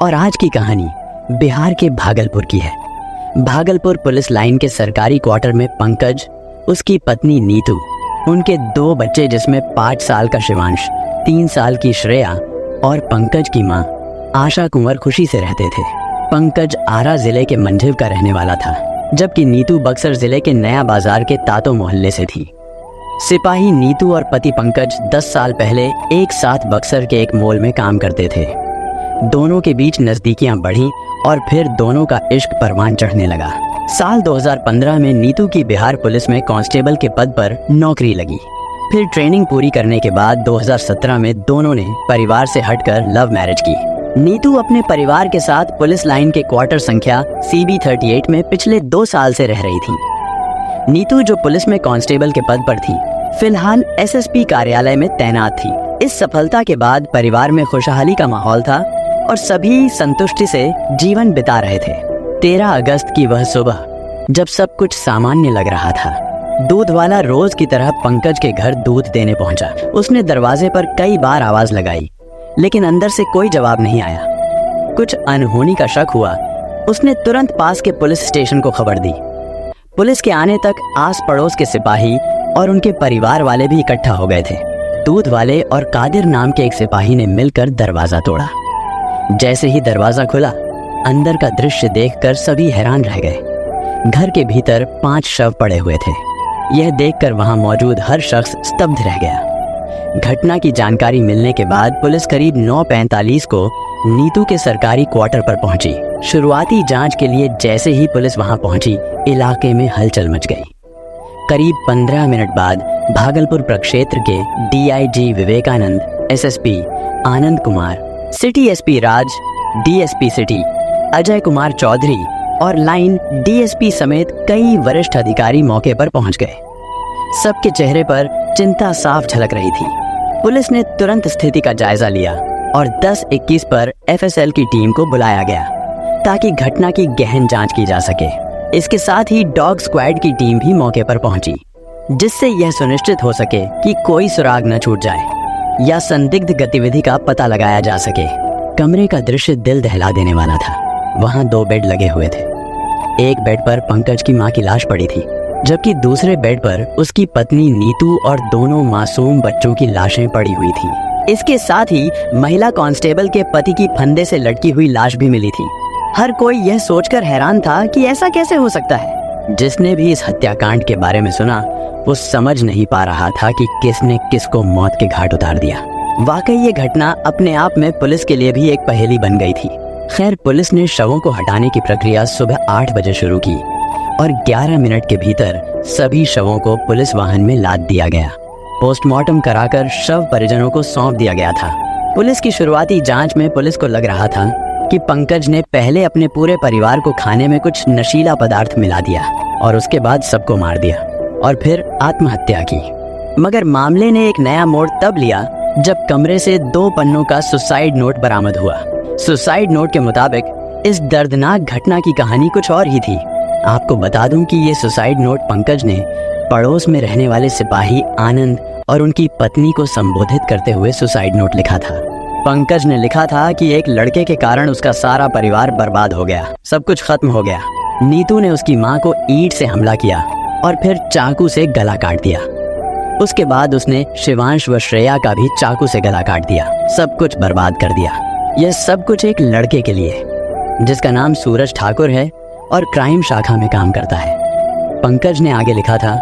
और आज की कहानी बिहार के भागलपुर की है। भागलपुर पुलिस लाइन के सरकारी क्वार्टर में पंकज, उसकी पत्नी नीतू, उनके 2 बच्चे जिसमें 5 साल का शिवांश, 3 साल की श्रेया और पंकज की मां आशा कुंवर खुशी से रहते थे। पंकज आरा जिले के मंझिल का रहने वाला था, जबकि नीतू बक्सर जिले के नया बाजार के तातो मोहल्ले से थी। सिपाही नीतू और पति पंकज 10 साल पहले एक साथ बक्सर के एक मॉल में काम करते थे। दोनों के बीच नजदीकियां बढ़ीं और फिर दोनों का इश्क परवान चढ़ने लगा। साल 2015 में नीतू की बिहार पुलिस में कांस्टेबल के पद पर नौकरी लगी। फिर ट्रेनिंग पूरी करने के बाद 2017 में दोनों ने परिवार से हटकर लव मैरिज की। नीतू अपने परिवार के साथ पुलिस लाइन के क्वार्टर संख्या CB38 में पिछले 2 साल से रह रही थी। नीतू, जो पुलिस में कांस्टेबल के पद पर थी, फिलहाल SSP कार्यालय में तैनात थी। इस सफलता के बाद परिवार में खुशहाली का माहौल था और सभी संतुष्टि से जीवन बिता रहे थे। 13 अगस्त की वह सुबह, जब सब कुछ सामान्य लग रहा था, दूध वाला रोज की तरह पंकज के घर दूध देने पहुंचा। उसने दरवाजे पर कई बार आवाज लगाई, लेकिन अंदर से कोई जवाब नहीं आया। कुछ अनहोनी का शक हुआ। उसने तुरंत पास के पुलिस स्टेशन को खबर दी। पुलिस के आने तक आस पड़ोस के सिपाही और उनके परिवार वाले भी इकट्ठा हो गए थे। दूध वाले और कादिर नाम के एक सिपाही ने मिलकर दरवाजा तोड़ा। जैसे ही दरवाजा खुला, अंदर का दृश्य देखकर सभी हैरान रह गए। घर के भीतर 5 शव पड़े हुए थे। यह देखकर वहां मौजूद हर शख्स स्तब्ध रह गया। घटना की जानकारी मिलने के बाद पुलिस करीब 9:45 को नीतू के सरकारी क्वार्टर पर पहुंची। शुरुआती जांच के लिए जैसे ही पुलिस वहां पहुंची, इलाके में हलचल मच गई। करीब 15 मिनट बाद भागलपुर प्रक्षेत्र के DIG Vivekananda, SSP Anand Kumar, city SP राज, DSP सिटी अजय कुमार चौधरी और लाइन DSP समेत कई वरिष्ठ अधिकारी मौके पर पहुंच गए। सबके चेहरे पर चिंता साफ झलक रही थी। पुलिस ने तुरंत स्थिति का जायजा लिया और 10:21 पर FSL की टीम को बुलाया गया ताकि घटना की गहन जांच की जा सके। इसके साथ ही डॉग स्क्वाड की टीम भी मौके पर पहुंची, जिससे यह सुनिश्चित हो सके कि कोई सुराग न छूट जाए या संदिग्ध गतिविधि का पता लगाया जा सके। कमरे का दृश्य दिल दहला देने वाला था। वहां 2 बेड लगे हुए थे। एक बेड पर पंकज की मां की लाश पड़ी थी, जबकि दूसरे बेड पर उसकी पत्नी नीतू और दोनों मासूम बच्चों की लाशें पड़ी हुई थी। इसके साथ ही महिला कांस्टेबल के पति की फंदे से लटकी हुई लाश भी मिली थी। हर कोई यह सोचकर हैरान था कि ऐसा कैसे हो सकता है। जिसने भी इस हत्याकांड के बारे में सुना, वो समझ नहीं पा रहा था कि किसने किसको मौत के घाट उतार दिया। वाकई ये घटना अपने आप में पुलिस के लिए भी एक पहेली बन गई थी। खैर, पुलिस ने शवों को हटाने की प्रक्रिया सुबह 8 बजे शुरू की और 11 मिनट के भीतर सभी शवों को पुलिस वाहन में लाद दिया गया। पोस्टमार्टम कराकर शव परिजनों को सौंप दिया गया था। पुलिस की शुरुआती जांच में पुलिस को लग रहा था कि पंकज ने पहले अपने पूरे परिवार को खाने में कुछ नशीला पदार्थ मिला दिया और उसके बाद सबको मार दिया और फिर आत्महत्या की। मगर मामले ने एक नया मोड़ तब लिया जब कमरे से 2 पन्नों का सुसाइड नोट बरामद हुआ। सुसाइड नोट के मुताबिक इस दर्दनाक घटना की कहानी कुछ और ही थी। आपको बता दूं कि ये सुसाइड नोट पंकज ने पड़ोस में रहने वाले सिपाही आनंद और उनकी पत्नी को संबोधित करते हुए सुसाइड नोट लिखा था। पंकज ने लिखा था कि एक लड़के के कारण उसका सारा परिवार बर्बाद हो गया, सब कुछ खत्म हो गया। नीतू ने उसकी मां को ईंट से हमला किया और फिर चाकू से गला काट दिया। उसके बाद उसने शिवांश व श्रेया का भी चाकू से गला काट दिया। सब कुछ बर्बाद कर दिया। यह सब कुछ एक लड़के के लिए, जिसका नाम सूरज ठाकुर है और क्राइम शाखा में काम करता है। पंकज ने आगे लिखा था,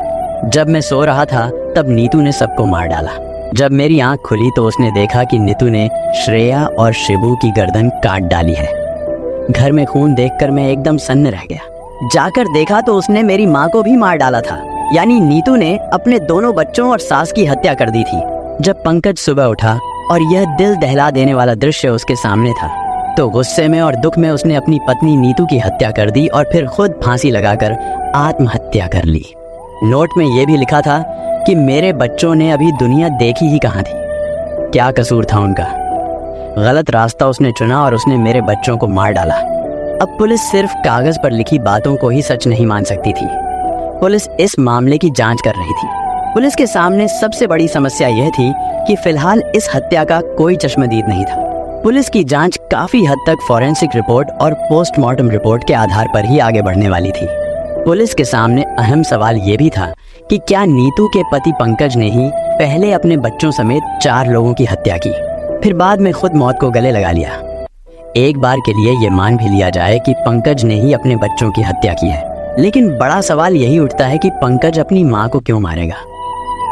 जब मैं सो रहा था तब नीतू ने सबको मार डाला। जब मेरी आंख खुली तो उसने देखा कि नीतू ने श्रेया और शिबू की गर्दन काट डाली है। घर में खून देखकर मैं एकदम सन्न रह गया। जाकर देखा तो उसने मेरी माँ को भी मार डाला था, यानी नीतू ने अपने दोनों बच्चों और सास की हत्या कर दी थी। जब पंकज सुबह उठा और यह दिल दहला देने वाला दृश्य उसके सामने था, तो गुस्से में और दुख में उसने अपनी पत्नी नीतू की हत्या कर दी और फिर खुद फांसी लगाकर आत्महत्या कर ली। नोट में यह भी लिखा था कि मेरे बच्चों ने अभी दुनिया देखी ही कहाँ थी। क्या कसूर था उनका? गलत रास्ता उसने चुना और उसने मेरे बच्चों को मार डाला। अब पुलिस सिर्फ कागज पर लिखी बातों को ही सच नहीं मान सकती थी। पुलिस इस मामले की जांच कर रही थी। पुलिस के सामने सबसे बड़ी समस्या यह थी कि फिलहाल इस हत्या का कोई चश्मदीद नहीं था। पुलिस की जांच काफी हद तक फॉरेंसिक रिपोर्ट और पोस्टमार्टम रिपोर्ट के आधार पर ही आगे बढ़ने वाली थी। पुलिस के सामने अहम सवाल ये भी था कि क्या नीतू के पति पंकज ने ही पहले अपने बच्चों समेत 4 लोगों की हत्या की, फिर बाद में खुद मौत को गले लगा लिया। एक बार के लिए ये मान भी लिया जाए कि पंकज ने ही अपने बच्चों की हत्या की है, लेकिन बड़ा सवाल यही उठता है कि पंकज अपनी माँ को क्यों मारेगा,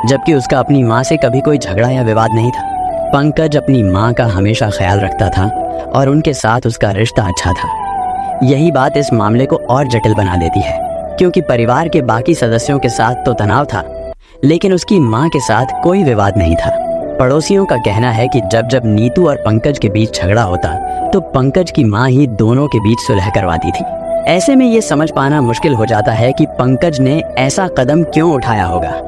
जबकि उसका अपनी माँ से कभी कोई झगड़ा या विवाद नहीं था। पंकज अपनी माँ का हमेशा ख्याल रखता था और उनके साथ उसका रिश्ता अच्छा था। यही बात इस मामले को और जटिल बना देती है, क्योंकि परिवार के बाकी सदस्यों के साथ तो तनाव था, लेकिन उसकी माँ के साथ कोई विवाद नहीं था। पड़ोसियों का कहना है कि जब जब नीतू और पंकज के बीच झगड़ा होता तो पंकज की माँ ही दोनों के बीच सुलह करवाती थी। ऐसे में ये समझ पाना मुश्किल हो जाता है कि पंकज ने ऐसा कदम क्यों उठाया होगा।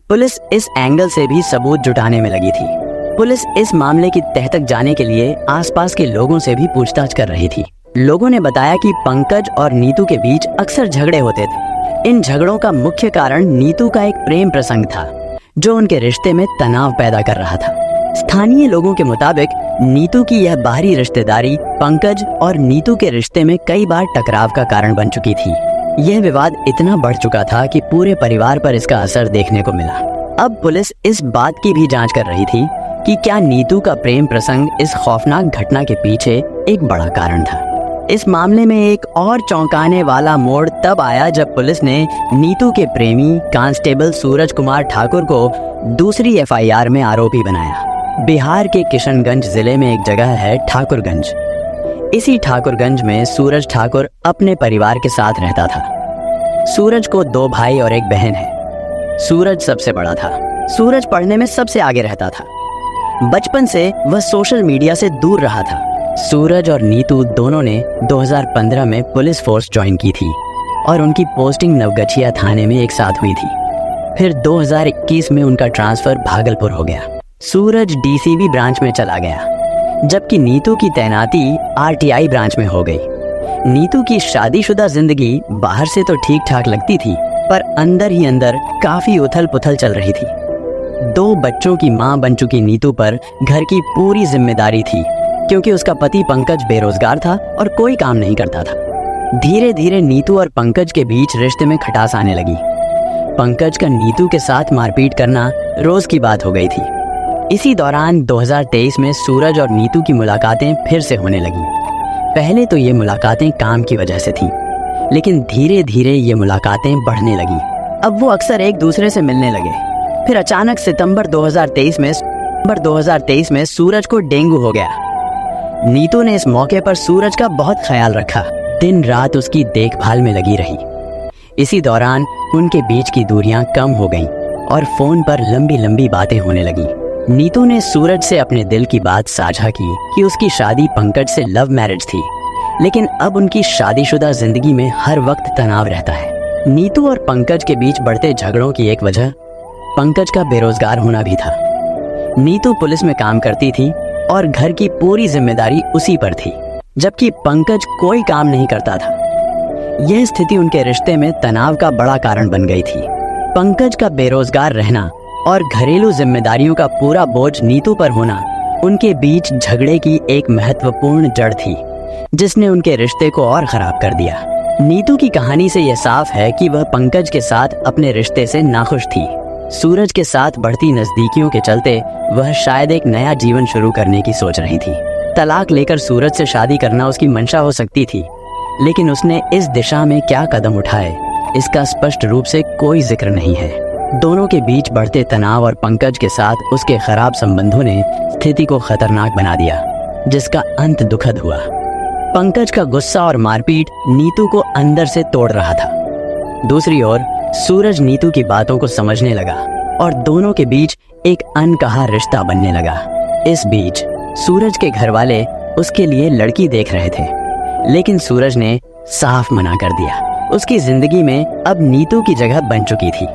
पुलिस इस एंगल से भी सबूत जुटाने में लगी थी। पुलिस इस मामले की तह तक जाने के लिए आसपास के लोगों से भी पूछताछ कर रही थी। लोगों ने बताया कि पंकज और नीतू के बीच अक्सर झगड़े होते थे। इन झगड़ों का मुख्य कारण नीतू का एक प्रेम प्रसंग था, जो उनके रिश्ते में तनाव पैदा कर रहा था। स्थानीय लोगों के मुताबिक नीतू की यह बाहरी रिश्तेदारी पंकज और नीतू के रिश्ते में कई बार टकराव का कारण बन चुकी थी। यह विवाद इतना बढ़ चुका था कि पूरे परिवार पर इसका असर देखने को मिला। अब पुलिस इस बात की भी जांच कर रही थी कि क्या नीतू का प्रेम प्रसंग इस खौफनाक घटना के पीछे एक बड़ा कारण था। इस मामले में एक और चौंकाने वाला मोड़ तब आया जब पुलिस ने नीतू के प्रेमी कांस्टेबल सूरज कुमार ठाकुर को दूसरी एफआईआर में आरोपी बनाया। बिहार के किशनगंज जिले में एक जगह है ठाकुरगंज। इसी ठाकुरगंज में सूरज ठाकुर अपने परिवार के साथ रहता था। सूरज को 2 भाई और एक बहन है। सूरज सबसे बड़ा था। सूरज पढ़ने में सबसे आगे रहता था। बचपन से वह सोशल मीडिया से दूर रहा था। सूरज और नीतू दोनों ने 2015 में पुलिस फोर्स ज्वाइन की थी और उनकी पोस्टिंग नवगछिया थाने में एक साथ हुई थी। फिर 2021 में उनका ट्रांसफर भागलपुर हो गया। सूरज डीसीबी ब्रांच में चला गया, जबकि नीतू की तैनाती आरटीआई ब्रांच में हो गई। नीतू की शादीशुदा जिंदगी बाहर से तो ठीक ठाक लगती थी, पर अंदर ही अंदर काफी उथल पुथल चल रही थी। 2 बच्चों की मां बन चुकी नीतू पर घर की पूरी जिम्मेदारी थी, क्योंकि उसका पति पंकज बेरोजगार था और कोई काम नहीं करता था। धीरे धीरे नीतू और पंकज के बीच रिश्ते में खटास आने लगी। पंकज का नीतू के साथ मारपीट करना रोज की बात हो गई थी। इसी दौरान 2023 में सूरज और नीतू की मुलाकातें फिर से होने लगी। पहले तो ये मुलाकातें काम की वजह से थी, लेकिन धीरे धीरे ये मुलाकातें बढ़ने लगी। अब वो अक्सर एक दूसरे से मिलने लगे। फिर अचानक सितंबर 2023 में सूरज को डेंगू हो गया। नीतू ने इस मौके पर सूरज का बहुत ख्याल रखा, दिन रात उसकी देखभाल में लगी रही। इसी दौरान उनके बीच की दूरियां कम हो गईं और फोन पर लंबी लंबी बातें होने लगी। नीतू ने सूरज से अपने दिल की बात साझा की कि उसकी शादी पंकज से लव मैरिज थी, लेकिन अब उनकी शादीशुदा जिंदगी में हर वक्त तनाव रहता है। नीतू और पंकज के बीच बढ़ते झगड़ों की एक वजह पंकज का बेरोजगार होना भी था। नीतू पुलिस में काम करती थी और घर की पूरी जिम्मेदारी उसी पर थी, जबकि पंकज कोई काम नहीं करता था। यह स्थिति उनके रिश्ते में तनाव का बड़ा कारण बन गई थी। पंकज का बेरोजगार रहना और घरेलू जिम्मेदारियों का पूरा बोझ नीतू पर होना उनके बीच झगड़े की एक महत्वपूर्ण जड़ थी, जिसने उनके रिश्ते को और खराब कर दिया। नीतू की कहानी से यह साफ है कि वह पंकज के साथ अपने रिश्ते से नाखुश थी। सूरज के साथ बढ़ती नजदीकियों के चलते वह शायद एक नया जीवन शुरू करने की सोच रही थी। तलाक लेकर सूरज से शादी करना उसकी मंशा हो सकती थी, लेकिन उसने इस दिशा में क्या कदम उठाए, इसका स्पष्ट रूप से कोई जिक्र नहीं है। दोनों के बीच बढ़ते तनाव और पंकज के साथ उसके खराब संबंधों ने स्थिति को खतरनाक बना दिया, जिसका अंत दुखद हुआ। पंकज का गुस्सा और मारपीट नीतू को अंदर से तोड़ रहा था। दूसरी ओर सूरज नीतू की बातों को समझने लगा और दोनों के बीच एक अनकहा रिश्ता बनने लगा। इस बीच सूरज के घर वाले उसके लिए लड़की देख रहे थे, लेकिन सूरज ने साफ मना कर दिया। उसकी जिंदगी में अब नीतू की जगह बन चुकी थी,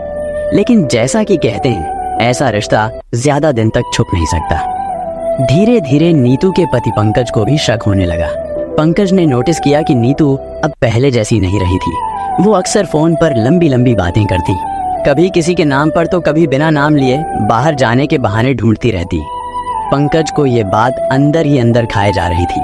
लेकिन जैसा कि कहते हैं, ऐसा रिश्ता ज्यादा दिन तक छुप नहीं सकता। धीरे धीरे नीतू के पति पंकज को भी शक होने लगा। पंकज ने नोटिस किया कि नीतू अब पहले जैसी नहीं रही थी। वो अक्सर फोन पर लंबी लंबी बातें करती, कभी किसी के नाम पर तो कभी बिना नाम लिए बाहर जाने के बहाने ढूंढती रहती। पंकज को ये बात अंदर ही अंदर खाए जा रही थी।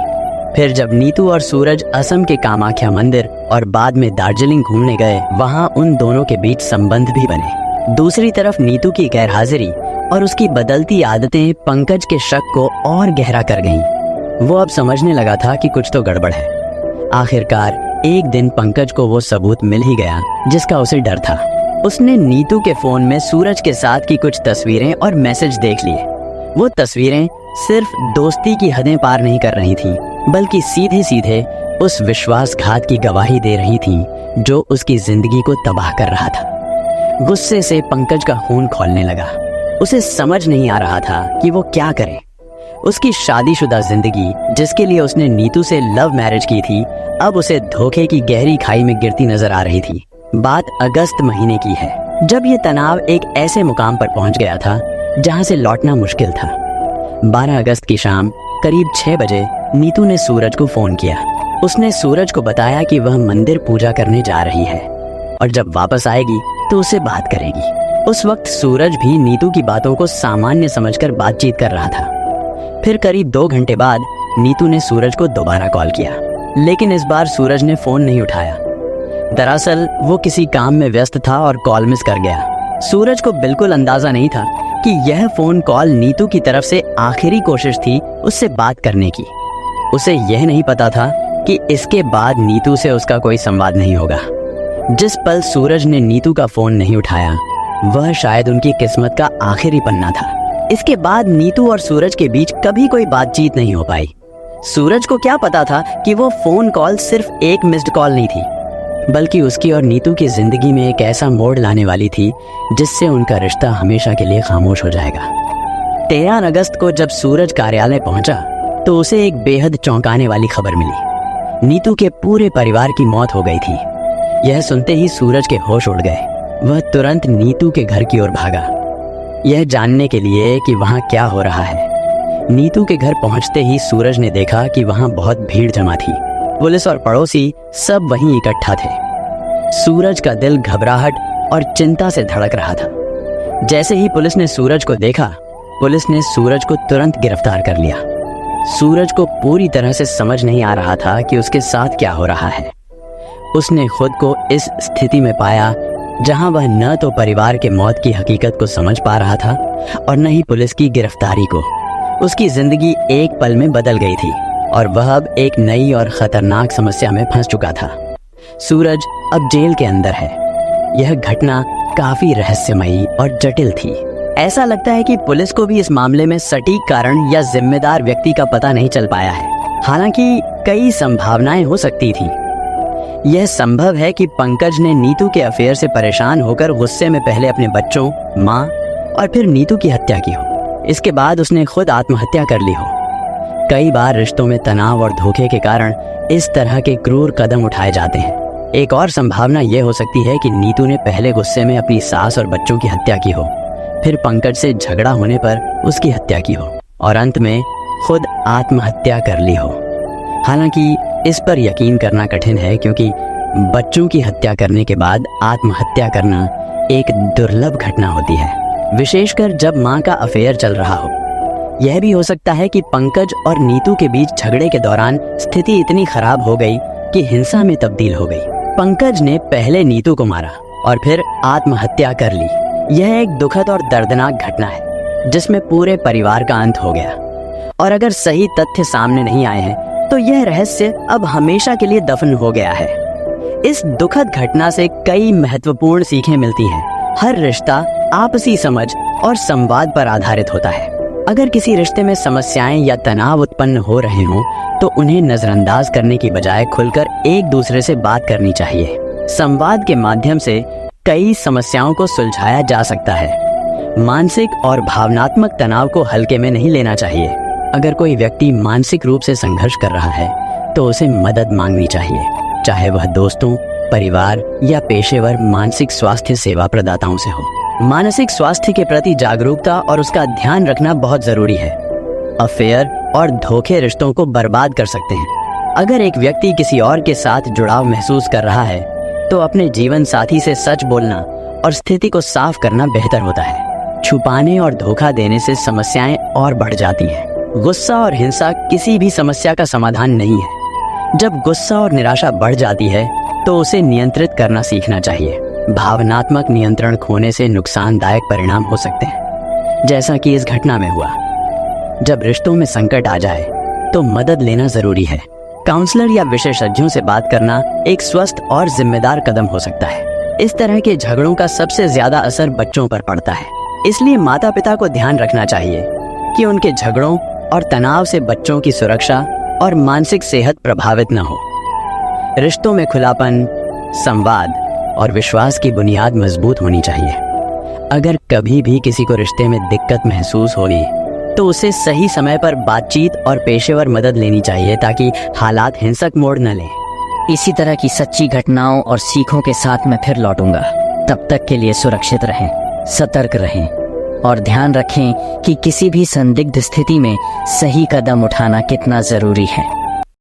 फिर जब नीतू और सूरज असम के कामाख्या मंदिर और बाद में दार्जिलिंग घूमने गए, वहाँ उन दोनों के बीच संबंध भी बने। दूसरी तरफ नीतू की गैरहाजिरी और उसकी बदलती आदतें पंकज के शक को और गहरा कर गईं। वो अब समझने लगा था कि कुछ तो गड़बड़ है। आखिरकार एक दिन पंकज को वो सबूत मिल ही गया जिसका उसे डर था। उसने नीतू के फोन में सूरज के साथ की कुछ तस्वीरें और मैसेज देख लिए। वो तस्वीरें सिर्फ दोस्ती की हदें पार नहीं कर रही थीं, बल्कि सीधे सीधे उस विश्वासघात की गवाही दे रही थीं जो उसकी जिंदगी को तबाह कर रहा था। गुस्से से पंकज का खून खौलने लगा। उसे समझ नहीं आ रहा था कि वो क्या करे। उसकी शादीशुदा जिंदगी, जिसके लिए उसने नीतू से लव मैरिज की थी, अब उसे धोखे की गहरी खाई में गिरती नजर आ रही थी। बात अगस्त महीने की है, जब ये तनाव एक ऐसे मुकाम पर पहुंच गया था जहां से लौटना मुश्किल था। 12 अगस्त की शाम करीब 6 बजे नीतू ने सूरज को फोन किया। उसने सूरज को बताया कि वह मंदिर पूजा करने जा रही है और जब वापस आएगी तो उससे बात करेगी। उस वक्त सूरज भी नीतू की बातों को सामान्य समझकर बातचीत कर रहा था। फिर करीब 2 घंटे बाद नीतू ने सूरज को दोबारा कॉल किया, लेकिन इस बार सूरज ने फोन नहीं उठाया। दरअसल वो किसी काम में व्यस्त था और कॉल मिस कर गया। सूरज को बिल्कुल अंदाजा नहीं था कि यह फोन कॉल नीतू की तरफ से आखिरी कोशिश थी उससे बात करने की। उसे यह नहीं पता था कि इसके बाद नीतू से उसका कोई संवाद नहीं होगा। जिस पल सूरज ने नीतू का फोन नहीं उठाया, वह शायद उनकी किस्मत का आखिरी पन्ना था। इसके बाद नीतू और सूरज के बीच कभी कोई बातचीत नहीं हो पाई। सूरज को क्या पता था कि वो फोन कॉल सिर्फ एक मिस्ड कॉल नहीं थी, बल्कि उसकी और नीतू की जिंदगी में एक ऐसा मोड़ लाने वाली थी जिससे उनका रिश्ता हमेशा के लिए खामोश हो जाएगा। 13 अगस्त को जब सूरज कार्यालय पहुंचा तो उसे एक बेहद चौंकाने वाली खबर मिली। नीतू के पूरे परिवार की मौत हो गई थी। यह सुनते ही सूरज के होश उड़ गए। वह तुरंत नीतू के घर की ओर भागा, यह जानने के लिए कि वहां क्या हो रहा है। नीतू के घर पहुंचते ही सूरज ने देखा कि वहां बहुत भीड़ जमा थी। पुलिस और पड़ोसी सब वहीं इकट्ठा थे। सूरज का दिल घबराहट और चिंता से धड़क रहा था। जैसे ही पुलिस ने सूरज को देखा, पुलिस ने सूरज को तुरंत गिरफ्तार कर लिया। सूरज को पूरी तरह से समझ नहीं आ रहा था कि उसके साथ क्या हो रहा है। उसने खुद को इस स्थिति में पाया जहां वह न तो परिवार के मौत की हकीकत को समझ पा रहा था और न ही पुलिस की गिरफ्तारी को। उसकी जिंदगी एक पल में बदल गई थी और वह अब एक नई और खतरनाक समस्या में फंस चुका था। सूरज अब जेल के अंदर है। यह घटना काफी रहस्यमयी और जटिल थी। ऐसा लगता है कि पुलिस को भी इस मामले में सटीक कारण या जिम्मेदार व्यक्ति का पता नहीं चल पाया है। हालांकि कई संभावनाएं हो सकती थी। यह संभव है कि पंकज ने नीतू के अफेयर से परेशान होकर गुस्से में पहले अपने बच्चों, माँ और फिर नीतू की हत्या की हो। इसके बाद उसने खुद आत्महत्या कर ली हो। कई बार रिश्तों में तनाव और धोखे के कारण इस तरह के क्रूर कदम उठाए जाते हैं। एक और संभावना यह हो सकती है कि नीतू ने पहले गुस्से में अपनी सास और बच्चों की हत्या की हो, फिर पंकज से झगड़ा होने पर उसकी हत्या की हो और अंत में खुद आत्महत्या कर ली हो। हालांकि इस पर यकीन करना कठिन है, क्योंकि बच्चों की हत्या करने के बाद आत्महत्या करना एक दुर्लभ घटना होती है, विशेषकर जब माँ का अफेयर चल रहा हो। यह भी हो सकता है कि पंकज और नीतू के बीच झगड़े के दौरान स्थिति इतनी खराब हो गई कि हिंसा में तब्दील हो गई। पंकज ने पहले नीतू को मारा और फिर आत्महत्या कर ली। यह एक दुखद और दर्दनाक घटना है जिसमें पूरे परिवार का अंत हो गया। और अगर सही तथ्य सामने नहीं आए हैं तो यह रहस्य अब हमेशा के लिए दफन हो गया है। इस दुखद घटना से कई महत्वपूर्ण सीखें मिलती हैं। हर रिश्ता आपसी समझ और संवाद पर आधारित होता है। अगर किसी रिश्ते में समस्याएं या तनाव उत्पन्न हो रहे हों तो उन्हें नजरअंदाज करने की बजाय खुलकर एक दूसरे से बात करनी चाहिए। संवाद के माध्यम से कई समस्याओं को सुलझाया जा सकता है। मानसिक और भावनात्मक तनाव को हल्के में नहीं लेना चाहिए। अगर कोई व्यक्ति मानसिक रूप से संघर्ष कर रहा है तो उसे मदद मांगनी चाहिए, चाहे वह दोस्तों, परिवार या पेशेवर मानसिक स्वास्थ्य सेवा प्रदाताओं से हो। मानसिक स्वास्थ्य के प्रति जागरूकता और उसका ध्यान रखना बहुत जरूरी है। अफेयर और धोखे रिश्तों को बर्बाद कर सकते हैं। अगर एक व्यक्ति किसी और के साथ जुड़ाव महसूस कर रहा है तो अपने जीवन साथी से सच बोलना और स्थिति को साफ करना बेहतर होता है। छुपाने और धोखा देने से समस्याएं और बढ़ जाती हैं। गुस्सा और हिंसा किसी भी समस्या का समाधान नहीं है। जब गुस्सा और निराशा बढ़ जाती है तो उसे नियंत्रित करना सीखना चाहिए। भावनात्मक नियंत्रण खोने से नुकसानदायक परिणाम हो सकते हैं, जैसा कि इस घटना में हुआ। जब रिश्तों में संकट आ जाए तो मदद लेना जरूरी है। काउंसलर या विशेषज्ञों से बात करना एक स्वस्थ और जिम्मेदार कदम हो सकता है। इस तरह के झगड़ों का सबसे ज्यादा असर बच्चों पर पड़ता है, इसलिए माता पिता को ध्यान रखना चाहिए कि उनके झगड़ों और तनाव से बच्चों की सुरक्षा और मानसिक सेहत प्रभावित न हो। रिश्तों में खुलापन, संवाद और विश्वास की बुनियाद मजबूत होनी चाहिए। अगर कभी भी किसी को रिश्ते में दिक्कत महसूस होगी तो उसे सही समय पर बातचीत और पेशेवर मदद लेनी चाहिए ताकि हालात हिंसक मोड़ न लें। इसी तरह की सच्ची घटनाओं और सीखों के साथ मैं फिर लौटूंगा। तब तक के लिए सुरक्षित रहें, सतर्क रहें और ध्यान रखें कि किसी भी संदिग्ध स्थिति में सही कदम उठाना कितना जरूरी है।